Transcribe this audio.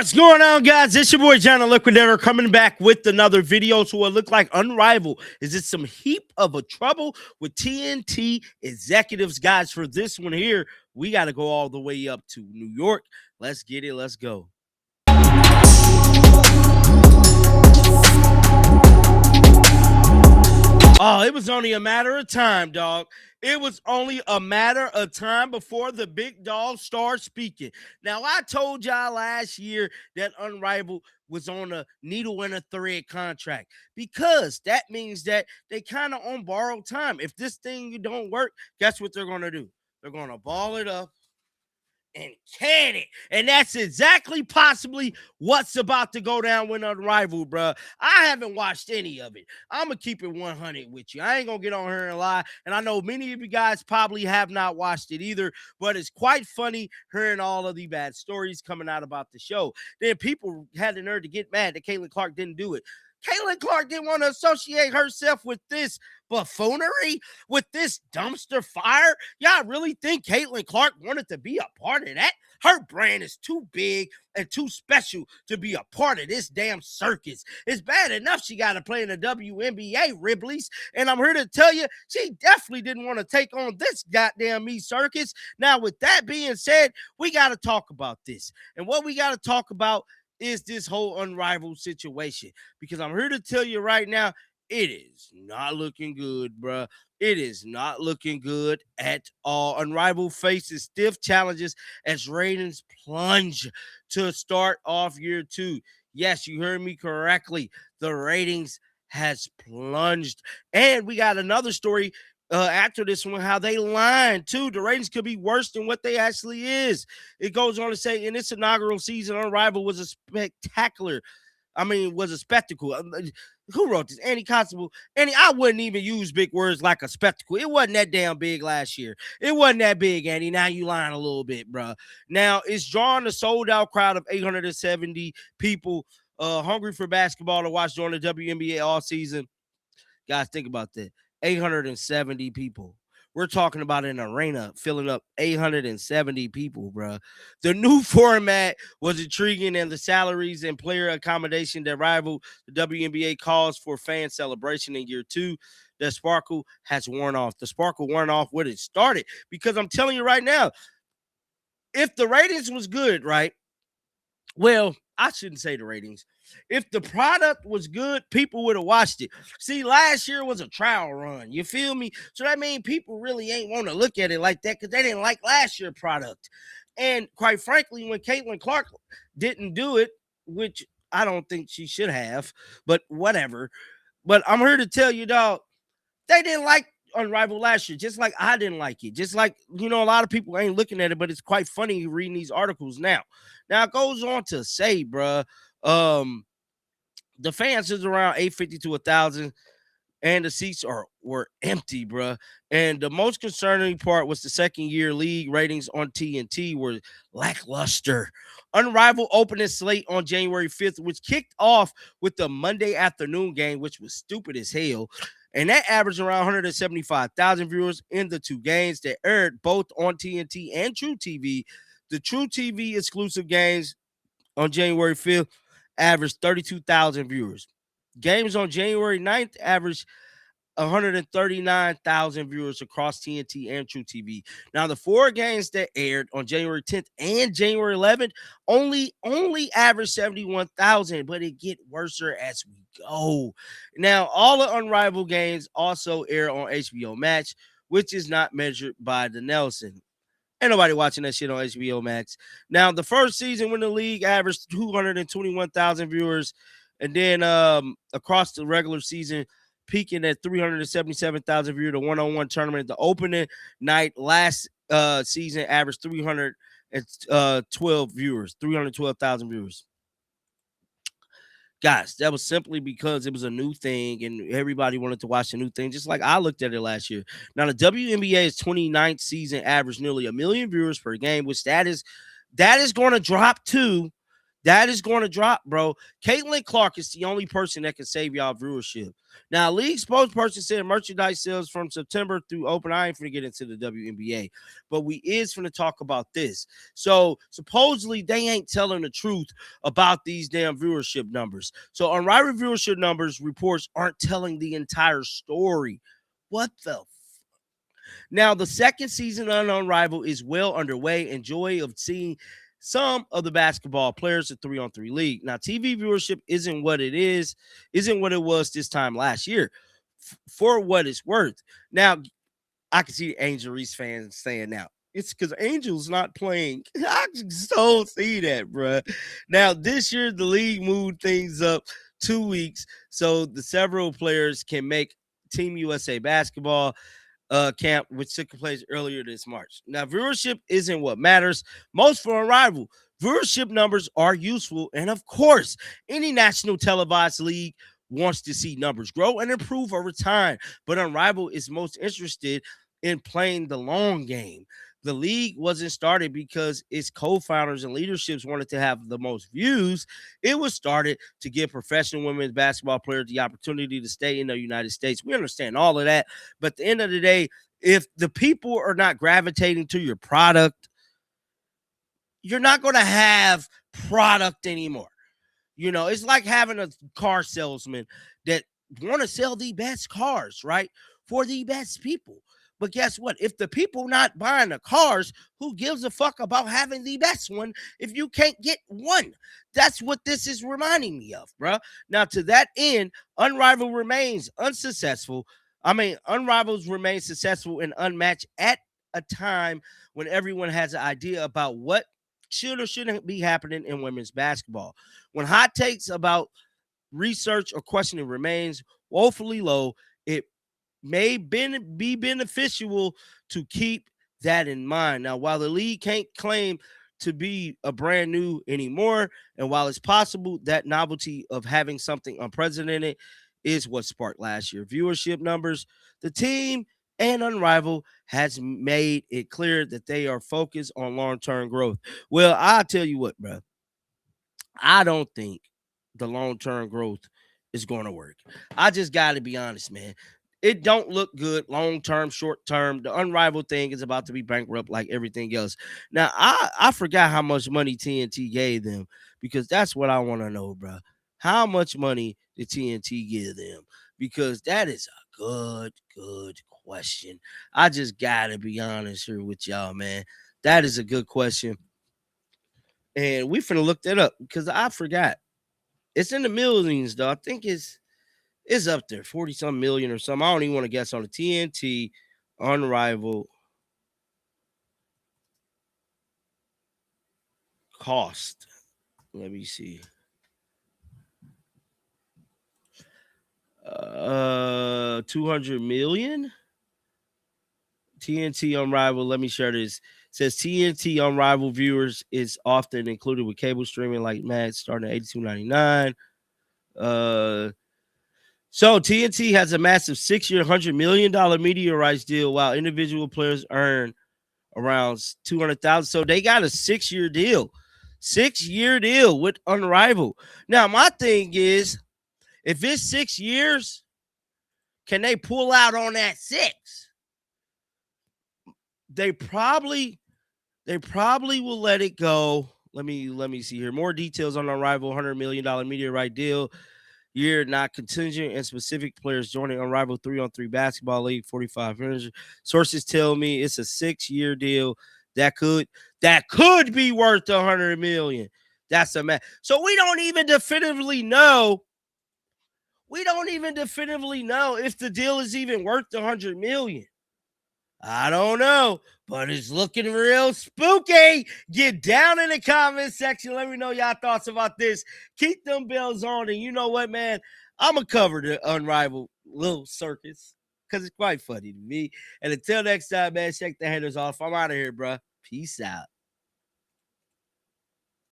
What's going on, guys? It's your boy John the Liquidator coming back with another video. So it look like Unrivaled. Is it some heap of a trouble with TNT executives, guys? For this one here, we got to go all the way up to New York. Let's get it. Let's go. Oh, it was only a matter of time, dog. It was only a matter of time before the big dog started speaking. Now, I told y'all last year that Unrivaled was on a needle and a thread contract because that means that they kind of on borrowed time. If this thing don't work, guess what they're going to do? They're going to ball it up and can it. And that's exactly possibly what's about to go down with Unrivaled, bro. I haven't watched any of it. I'm going to keep it 100 with you. I ain't going to get on here and lie. And I know many of you guys probably have not watched it either, but it's quite funny hearing all of the bad stories coming out about the show. Then people had the nerve to get mad that Caitlin Clark didn't do it. Caitlin Clark didn't want to associate herself with this buffoonery, with this dumpster fire. Y'all really think Caitlin Clark wanted to be a part of that? Her brand is too big and too special to be a part of this damn circus. It's bad enough she got to play in the WNBA, Ribley's, and I'm here to tell you, she definitely didn't want to take on this goddamn me circus. Now, with that being said, we got to talk about this. And what we got to talk about is this whole Unrivaled situation, because I'm here to tell you right now, it is not looking good, bruh. It is not looking good at all. Unrivaled faces stiff challenges as ratings plunge to start off year two. Yes, you heard me correctly. The ratings has plunged. And we got another story after this one, how they lied too. The ratings could be worse than what they actually is. It goes on to say, in its inaugural season, Unrivaled was a spectacle. Who wrote this? Andy Constable. Andy, I wouldn't even use big words like a spectacle. It wasn't that damn big last year. It wasn't that big, Andy. Now you lying a little bit, bro. Now it's drawn a sold-out crowd of 870 people hungry for basketball to watch during the WNBA all season. Guys, think about that. 870 people. We're talking about an arena filling up 870 people, bro. The new format was intriguing, and the salaries and player accommodation that rival the WNBA calls for fan celebration in year two. The sparkle has worn off. The sparkle worn off when it started, because I'm telling you right now, if the ratings was good, right? Well, I shouldn't say the ratings. If the product was good, people would have watched it. See, last year was a trial run. You feel me? So that means people really ain't want to look at it like that because they didn't like last year's product. And quite frankly, when Caitlin Clark didn't do it, which I don't think she should have, but whatever. But I'm here to tell you, dog, they didn't like Unrivaled last year, just like I didn't like it. Just like, a lot of people ain't looking at it, but it's quite funny reading these articles now. Now, it goes on to say, bruh, the fans is around 850 to 1,000, and the seats were empty, bruh. And the most concerning part was the second year league ratings on TNT were lackluster. Unrivaled opened its slate on January 5th, which kicked off with the Monday afternoon game, which was stupid as hell. And that averaged around 175,000 viewers in the two games that aired both on TNT and True TV. The True TV exclusive games on January 5th averaged 32,000 viewers. Games on January 9th averaged 139,000 viewers across TNT and True TV. Now, the four games that aired on January 10th and January 11th only averaged 71,000, but it get worse as we go. Now, all the Unrivaled games also air on HBO Max, which is not measured by the Nelson. Ain't nobody watching that shit on HBO Max. Now, the first season when the league averaged 221,000 viewers, and then across the regular season, peaking at 377,000 viewers. The one-on-one tournament, the opening night last season averaged 312 viewers, 312,000 viewers. Guys, that was simply because it was a new thing and everybody wanted to watch the new thing, just like I looked at it last year. Now, the WNBA's 29th season averaged nearly 1 million viewers per game, which that is going to drop too. That is going to drop, bro. Caitlin Clark is the only person that can save y'all viewership. Now, league spokesperson said merchandise sales from September through open. I ain't finna get into the WNBA, but we is finna talk about this. So supposedly they ain't telling the truth about these damn viewership numbers. So Unrivaled viewership numbers reports aren't telling the entire story. What the now, the second season of Unrivaled is well underway, and joy of seeing some of the basketball players at 3-on-3 league. Now, TV viewership isn't what it was this time last year, for what it's worth. Now, I can see Angel Reese fans saying now, it's because Angel's not playing. I can so see that, bruh. Now, this year, the league moved things up 2 weeks so the several players can make Team USA basketball camp, which took place earlier this March. Now, viewership isn't what matters most for Unrivaled. Viewership numbers are useful, and of course, any national televised league wants to see numbers grow and improve over time. But Unrivaled is most interested in playing the long game. The league wasn't started because its co-founders and leaderships wanted to have the most views. It was started to give professional women's basketball players the opportunity to stay in the United States. We understand all of that, but at the end of the day, if the people are not gravitating to your product, you're not going to have product anymore. You know, it's like having a car salesman that want to sell the best cars, right? For the best people. But guess what? If the people not buying the cars, who gives a fuck about having the best one if you can't get one? That's what this is reminding me of, bro. Now, to that end, Unrivaled remains unsuccessful. Unrivaled remains successful and unmatched at a time when everyone has an idea about what should or shouldn't be happening in women's basketball. When hot takes about research or questioning remains woefully low, it may be beneficial to keep that in mind. Now, while the league can't claim to be a brand new anymore, and while it's possible that novelty of having something unprecedented is what sparked last year viewership numbers, the team and Unrivaled has made it clear that they are focused on long-term growth. Well, I'll tell you what, bro. I don't think the long-term growth is going to work. I just got to be honest, man. It don't look good long-term, short-term. The Unrivaled thing is about to be bankrupt like everything else. Now, I forgot how much money TNT gave them because that's what I want to know, bro. How much money did TNT give them? Because that is a good question. I just got to be honest here with y'all, man. That is a good question. And we finna look that up because I forgot. It's in the millions, though. I think it's up there, 40 some million or something. I don't even want to guess on the TNT Unrivaled cost. Let me see. 200 million. TNT Unrivaled. Let me share this. It says TNT Unrivaled viewers is often included with cable streaming like Max starting at $82.99. So TNT has a massive 6-year, $100 million media rights deal, while individual players earn around 200,000. So they got a 6-year deal, 6-year deal with Unrivaled. Now my thing is, if it's 6 years, can they pull out on that 6? They probably will let it go. Let me see here. More details on Unrivaled $100 million media right deal. Year not contingent and specific players joining Unrivaled 3-on-3 basketball league 4500. Sources tell me it's a 6-year deal that could be worth $100 million. That's a man. So we don't even definitively know. We don't even definitively know if the deal is even worth $100 million. I don't know, but it's looking real spooky. Get down in the comment section. Let me know y'all thoughts about this. Keep them bells on. And you know what, man? I'm going to cover the Unrivaled little circus because it's quite funny to me. And until next time, man, shake the haters off. I'm out of here, bro. Peace out.